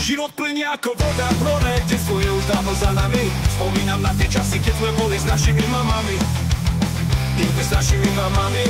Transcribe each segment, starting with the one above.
Život plynie ako voda v more, kde svoje už dávno za nami. Spomínam na tie časy, keď sme boli s našimi mamami. Inkve s našimi mamami.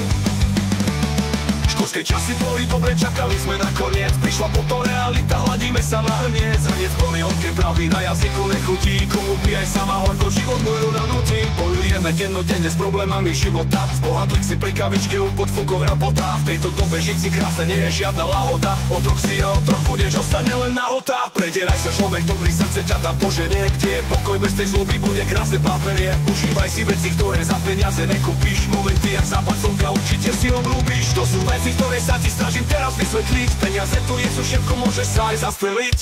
Školské časy boli dobre, čakali sme na koniec. Prišla potom realita, hladíme sa na hrniec. Hrniec plný horké pravdy, na jazyku nechutí. Komu pije sama horko, život môj nanúti. Bojujeme dennodenne s problémami života. Zbohatlík si pri kavičke u podfúkov rapota. V tejto dobe žiť si krásne, nie je žiadna lahoda. Otrok si a otrok budeš, ostane len nahota. Predieraj sa človek, dobrý, srdce ťa tam poženie. Kde je pokoj bez tej zloby, bude krásne paperie. Užívaj si veci, ktoré za peniaze nekúpiš. Momenty jak západ slnka, určite si obľúbiš. To sú veci, ktoré sa ti snažím teraz vysvetliť. Peniaze tu nie sú všetko, môžeš sa aj zastreliť.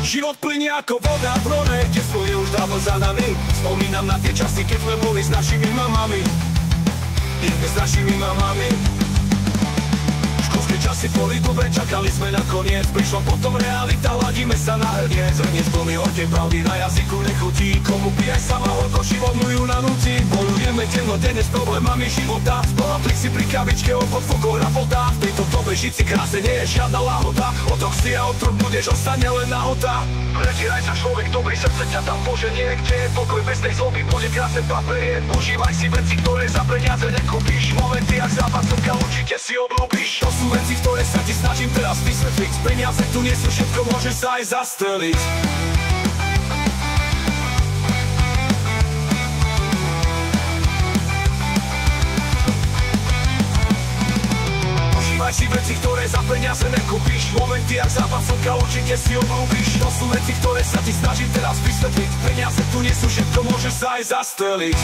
Život plynie ako voda v more, kde svoje už dávno za nami. Spomínam na tie časy, keď sme boli s našimi mamami. Inkve s našimi mamami. Školské časy boli dobre, čakali sme na koniec. Prišla potom realita, hladíme sa na hrniec. Hrniec plný horkej pravdy, na jazyku nechutí. Komu pijaj sama horko, život mu ju nanúti. Bojujeme dennodenne s problémami života. Zbohatlík si pri kavičke, o podfúkov rapota. V tejto dobe žiť si krásne, nie je žiadna lahoda. Otrok si a otrok budeš, ostane len nahota. Pretieraj sa človek, dobrý, srdce ťa tam poženie. Kde je pokoj bez tej zloby, bude krásne paperie. Užívaj si veci, ktoré za peniaze nekúpiš. Momenty jak západ slnka, určite si obľúbiš. To sú veci, ktoré sa ti snažím teraz vysvetliť. Peniaze tu nie sú všetko, môžeš sa aj zastreliť. Užívaj si veci, ktoré za peniaze nekúpiš. Momenty jak západ slnka, určite si obľúbiš. To sú veci, ktoré sa ti snažím teraz vysvetliť. Peniaze tu nie sú všetko, môžeš sa aj zastreliť.